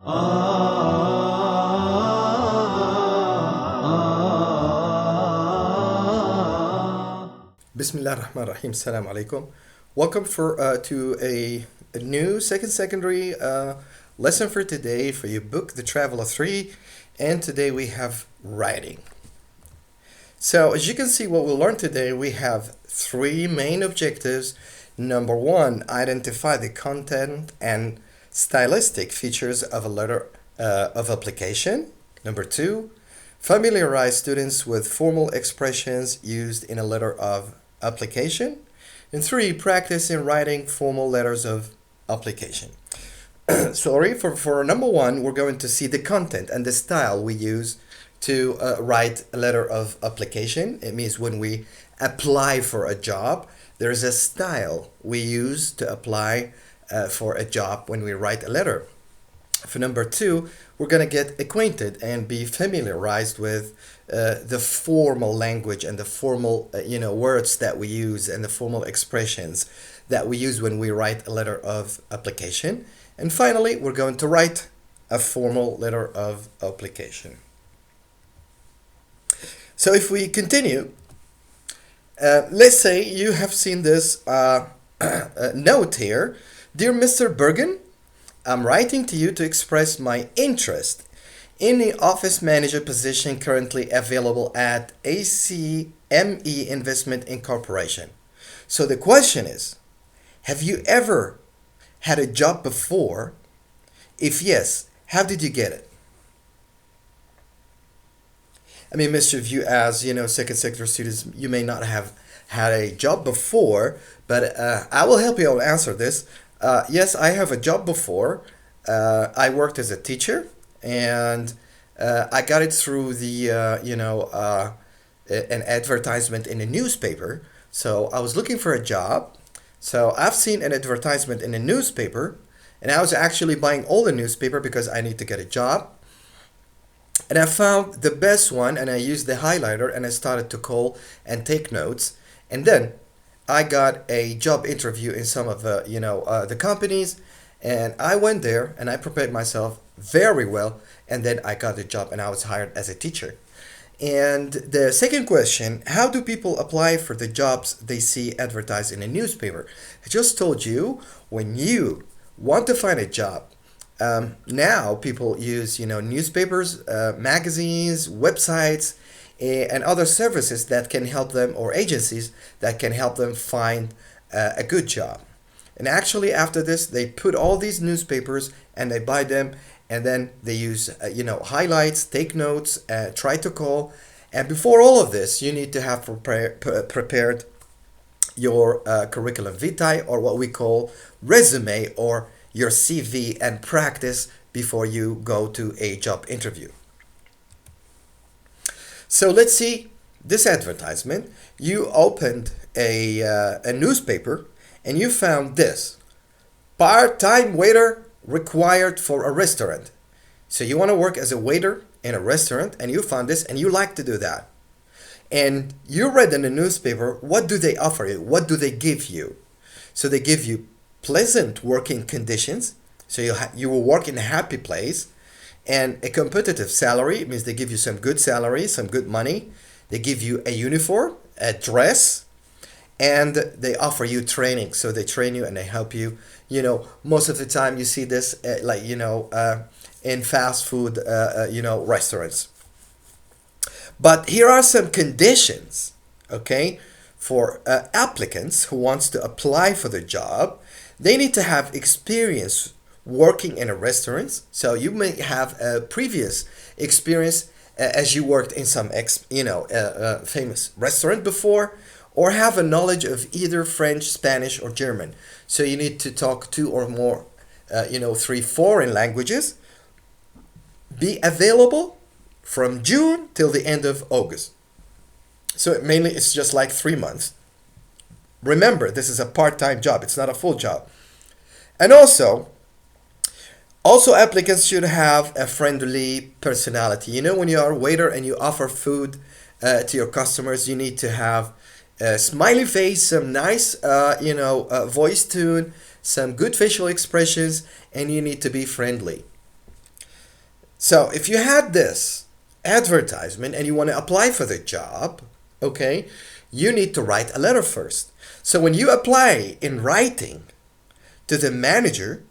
Bismillah ar-Rahman ar-Rahim. Assalamu alaikum. Welcome to a new second secondary lesson for today for your book, The Traveler 3. And today we have writing. So as you can see, what we'll learn today, we have three main objectives. Number one, identify the content and stylistic features of a letter of application. Number two, familiarize students with formal expressions used in a letter of application. And three, practice in writing formal letters of application. Sorry, for number one, we're going to see the content and the style we use to write a letter of application. It means when we apply for a job, there's a style we use to apply for a job when we write a letter. For number two, we're going to get acquainted and be familiarized with the formal language and the formal words that we use and the formal expressions that we use when we write a letter of application. And finally, we're going to write a formal letter of application. So if we continue, let's say you have seen this note here. Dear Mr. Bergen, I'm writing to you to express my interest in the office manager position currently available at ACME Investment Incorporation. So the question is, have you ever had a job before? If yes, how did you get it? I mean, most of you as, second sector students, you may not have had a job before, but I will help you out answer this. Yes, I have a job before. I worked as a teacher, and I got it through the, an advertisement in a newspaper. So I was looking for a job. So I've seen an advertisement in a newspaper, and I was actually buying all the newspaper because I need to get a job. And I found the best one, and I used the highlighter, and I started to call and take notes. And then I got a job interview in some of the companies, and I went there and I prepared myself very well, and then I got the job and I was hired as a teacher. And the second question, how do people apply for the jobs they see advertised in a newspaper? I just told you, when you want to find a job, now people use newspapers, magazines, websites, and other services that can help them, or agencies that can help them find a good job. And actually after this, they put all these newspapers and they buy them, and then they use highlights, take notes, try to call. And before all of this, you need to have prepared your curriculum vitae, or what we call resume, or your CV, and practice before you go to a job interview. So let's see this advertisement. You opened a newspaper and you found this: part-time waiter required for a restaurant. So you want to work as a waiter in a restaurant, and you found this and you like to do that. And you read in the newspaper, what do they offer you? What do they give you? So they give you pleasant working conditions. So you will work in a happy place. And a competitive salary. It means they give you some good salary, some good money. They give you a uniform, a dress, and they offer you training. So they train you and they help you. Most of the time you see this in fast food restaurants. But here are some conditions, okay, for applicants who wants to apply for the job. They need to have experience working in a restaurant. So you may have a previous experience as you worked in some famous restaurant before, or have a knowledge of either French, Spanish, or German. So you need to talk 2 or more 3 foreign languages. Be available from June till the end of August. So mainly it's just like 3 months. Remember, this is a part-time job. It's not a full job. And also applicants should have a friendly personality. When you are a waiter and you offer food to your customers, you need to have a smiley face, some nice voice tune, some good facial expressions, and you need to be friendly. So if you had this advertisement and you want to apply for the job, okay, you need to write a letter first. So when you apply in writing to the manager,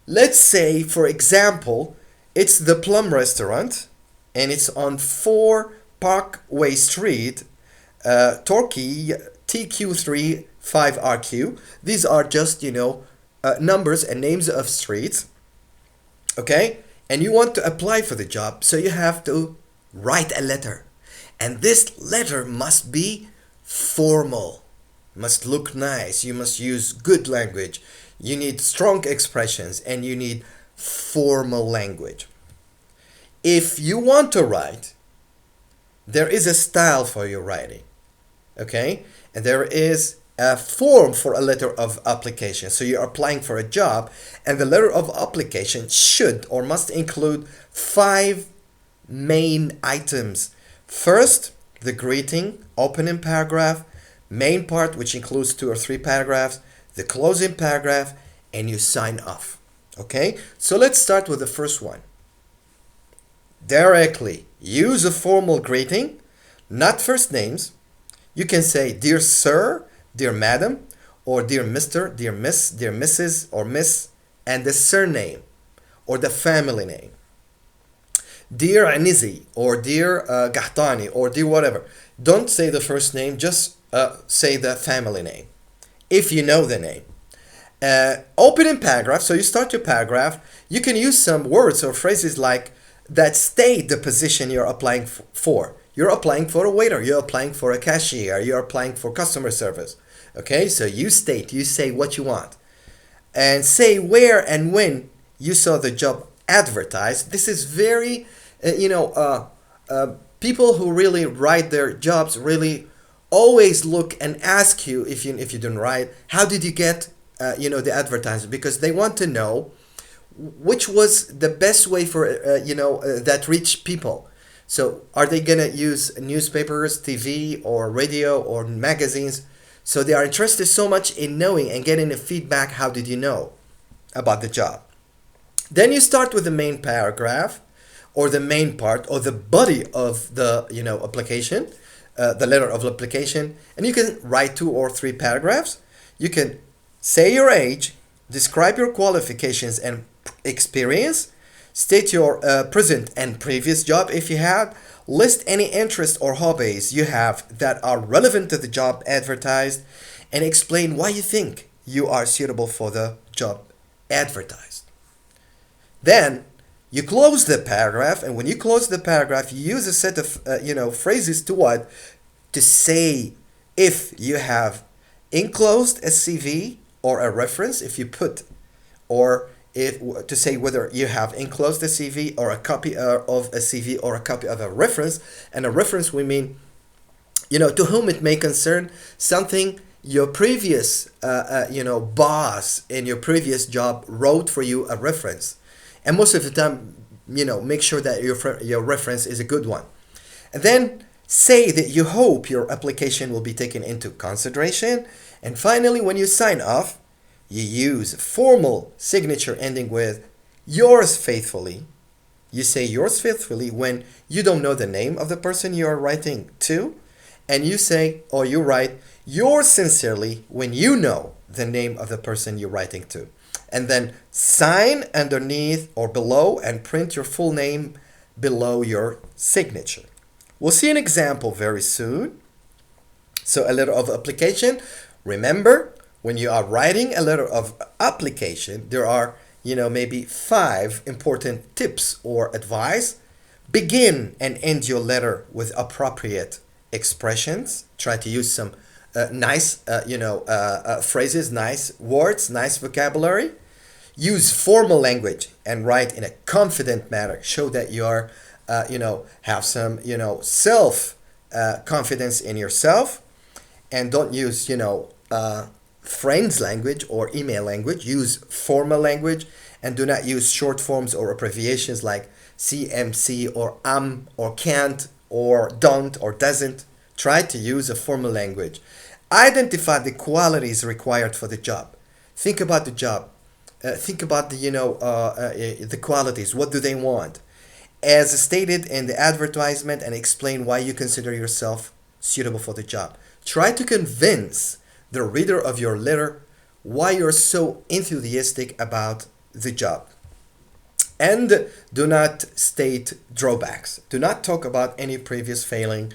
let's say, for example, it's the Plum Restaurant and it's on 4 Parkway Street, Torquay, TQ3 5RQ. These are just, numbers and names of streets, okay? And you want to apply for the job, so you have to write a letter. And this letter must be formal, must look nice. You must use good language. You need strong expressions and you need formal language. If you want to write, there is a style for your writing, okay? And there is a form for a letter of application. So you're applying for a job, and the letter of application should or must include 5 main items. First, the greeting, opening paragraph, main part, which includes 2 or 3 paragraphs, the closing paragraph, and you sign off. Okay? So let's start with the first one. Directly use a formal greeting, not first names. You can say, dear sir, dear madam, or dear Mr., dear Miss, dear Mrs., or Miss, and the surname or the family name. Dear Anizi, or dear Gahtani, or dear whatever. Don't say the first name, just say the family name, if you know the name. Opening paragraph, so you start your paragraph, you can use some words or phrases like that state the position you're applying for. You're applying for a waiter, you're applying for a cashier, you're applying for customer service. Okay, so you say what you want. And say where and when you saw the job advertised. This is very, people who really write their jobs really always look and ask you, if you didn't write, how did you get the advertisement? Because they want to know which was the best way for that reach people. So are they gonna use newspapers, TV, or radio, or magazines? So they are interested so much in knowing and getting the feedback. How did you know about the job? Then you start with the main paragraph, or the main part, or the body of the application, the letter of application, and you can write 2 or 3 paragraphs. You can say your age, describe your qualifications and experience, state your present and previous job if you have, list any interests or hobbies you have that are relevant to the job advertised, and explain why you think you are suitable for the job advertised. Then you close the paragraph, and when you close the paragraph, you use a set of phrases to what? To say if you have enclosed a CV or a reference, if you put, or if to say whether you have enclosed a CV or a copy of a CV or a copy of a reference. And a reference, we mean, to whom it may concern, something your previous boss in your previous job wrote for you, a reference. And most of the time, make sure that your reference is a good one. And then say that you hope your application will be taken into consideration. And finally, when you sign off, you use formal signature ending with yours faithfully. You say yours faithfully when you don't know the name of the person you are writing to. And you say, or you write, yours sincerely when you know the name of the person you're writing to. And then sign underneath or below and print your full name below your signature. We'll see an example very soon. So a letter of application. Remember, when you are writing a letter of application, there are, maybe 5 important tips or advice. Begin and end your letter with appropriate expressions. Try to use some nice, phrases, nice words, nice vocabulary. Use formal language and write in a confident manner. Show that you are, have some, self confidence in yourself. And don't use, friends language or email language. Use formal language, and do not use short forms or abbreviations like CMC or or can't or don't or doesn't. Try to use a formal language. Identify the qualities required for the job. Think about the job. Think about the qualities. What do they want? as stated in the advertisement and explain why you consider yourself suitable for the job. Try to convince the reader of your letter why you're so enthusiastic about the job. And do not state drawbacks. Do not talk about any previous failing,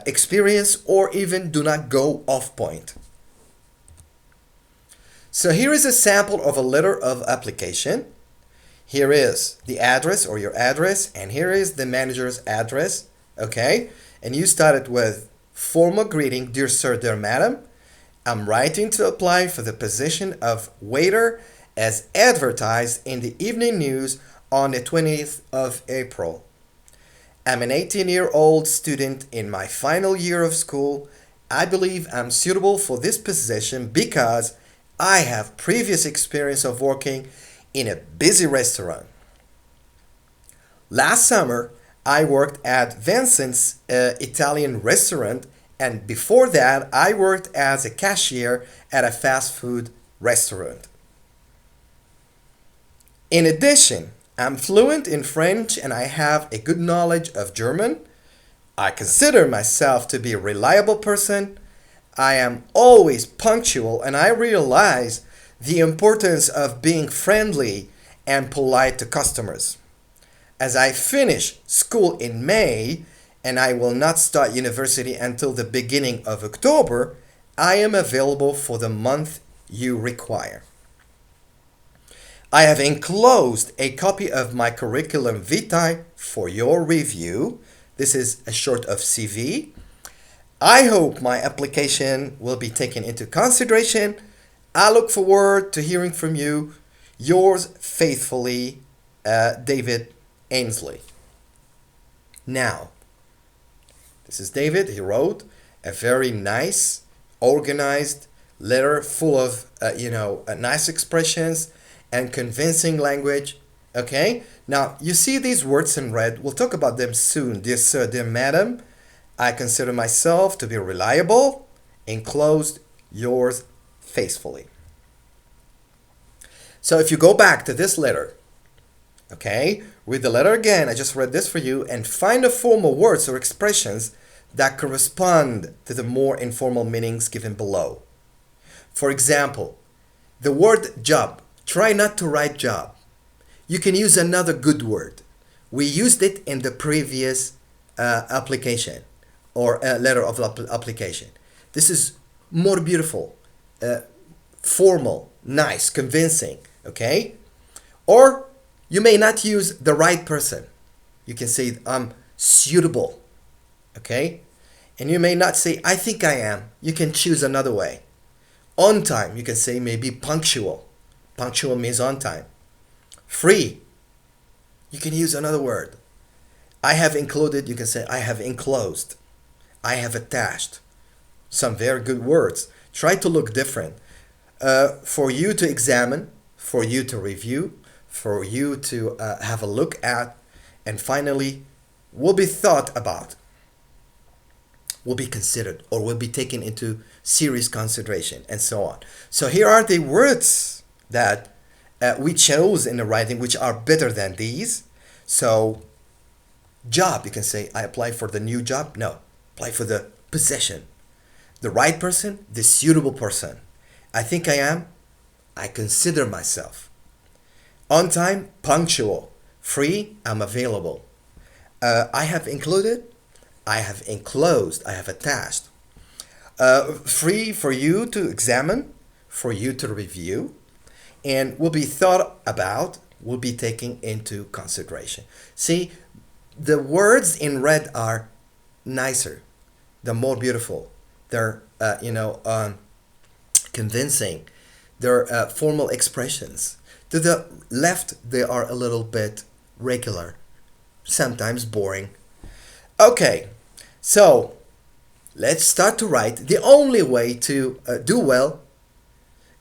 experience, or even do not go off point. So here is a sample of a letter of application. Here is the address or your address, and here is the manager's address, okay? And you started with formal greeting, dear sir, dear madam. I'm writing to apply for the position of waiter as advertised in the evening news on the 20th of April. I'm an 18-year-old student in my final year of school. I believe I'm suitable for this position because I have previous experience of working in a busy restaurant. Last summer, I worked at Vincent's Italian restaurant, and before that, I worked as a cashier at a fast food restaurant. In addition, I'm fluent in French and I have a good knowledge of German. I consider myself to be a reliable person. I am always punctual and I realize the importance of being friendly and polite to customers. As I finish school in May and I will not start university until the beginning of October, I am available for the month you require. I have enclosed a copy of my curriculum vitae for your review. This is a short of CV. I hope my application will be taken into consideration. I look forward to hearing from you. Yours faithfully, David Ainsley. Now, this is David. He wrote a very nice, organized letter full of, nice expressions and convincing language. Okay? Now, you see these words in red. We'll talk about them soon. Dear sir, dear madam, I consider myself to be reliable. Enclosed, yours faithfully. So if you go back to this letter, okay, read the letter again. I just read this for you, and find the formal words or expressions that correspond to the more informal meanings given below. For example, the word job. Try not to write job. You can use another good word. We used it in the previous application or letter of application. This is more beautiful, formal, nice, convincing, okay? Or you may not use the right person. You can say I'm suitable, okay? And you may not say I think I am. You can choose another way. On time, you can say maybe punctual. Punctual means on time. Free, you can use another word. I have included, you can say I have enclosed. I have attached. Some very good words. Try to look different. For you to examine, for you to review, for you to have a look at, and finally, will be thought about, will be considered, or will be taken into serious consideration, and so on. So here are the words that we chose in the writing, which are better than these. So, job, you can say, I apply for the new job. No, apply for the position. The right person, the suitable person. I think I am. I consider myself. On time, punctual. Free, I'm available. I have included. I have enclosed. I have attached. Free for you to examine, for you to review, and will be thought about, will be taken into consideration. See, the words in red are nicer. They're more beautiful. They're, convincing. They're formal expressions. To the left, they are a little bit regular, sometimes boring. Okay, so let's start to write. The only way to do well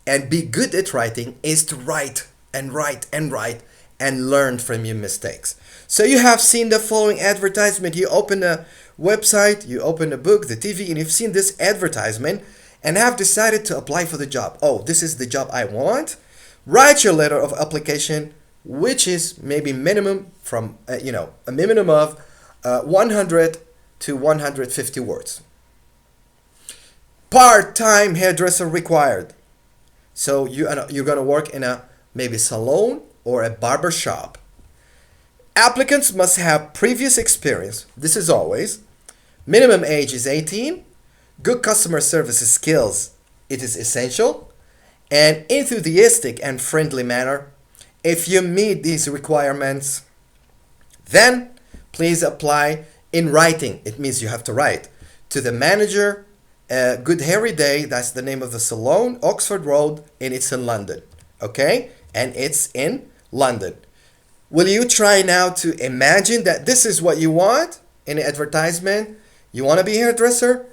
and be good at writing is to write and write and write and learn from your mistakes. So you have seen the following advertisement. You open a website, you open a book, the TV, and you've seen this advertisement and have decided to apply for the job. Oh, this is the job I want. Write your letter of application which is maybe minimum from, a minimum of 100 to 150 words. Part-time hairdresser required. So you're going to work in a maybe salon or a barber shop. Applicants must have previous experience. This is always. Minimum age is 18. Good customer service skills. It is essential. And enthusiastic and friendly manner. If you meet these requirements, then please apply in writing. It means you have to write to the manager. Good Hairy Day, that's the name of the salon, Oxford Road, and it's in London. Okay? And it's in London. Will you try now to imagine that this is what you want in an advertisement? You want to be a hairdresser?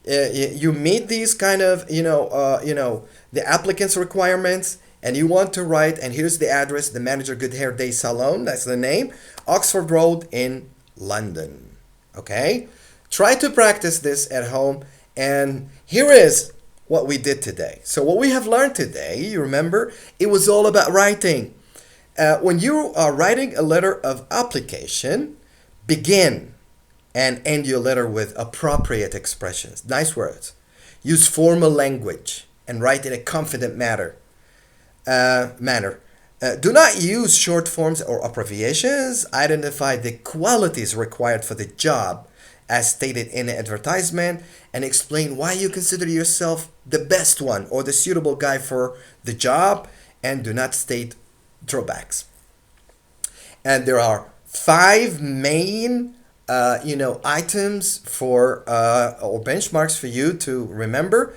You meet these kind of, the applicant's requirements, and you want to write, and here's the address, the manager Good Hair Day Salon, that's the name, Oxford Road in London. Okay? Try to practice this at home, and here is what we did today. So what we have learned today, you remember, it was all about writing. When you are writing a letter of application, begin and end your letter with appropriate expressions, nice words. Use formal language and write in a confident manner. Do not use short forms or abbreviations. Identify the qualities required for the job as stated in the advertisement and explain why you consider yourself the best one or the suitable guy for the job, and do not state drawbacks. And there are 5 main items for or benchmarks for you to remember.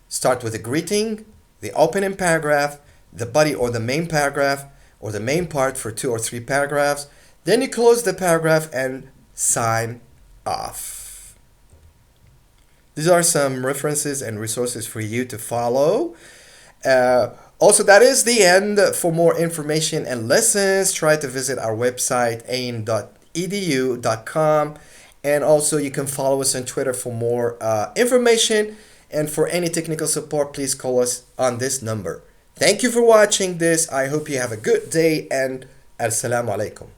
Start with a greeting, the opening paragraph, the body or the main paragraph or the main part for 2 or 3 paragraphs. Then you close the paragraph and sign off. These are some references and resources for you to follow. Also, that is the end. For more information and lessons, try to visit our website ain.edu.com, and also you can follow us on Twitter for more information, and for any technical support, please call us on this number. Thank you for watching this. I hope you have a good day, and assalamu alaikum.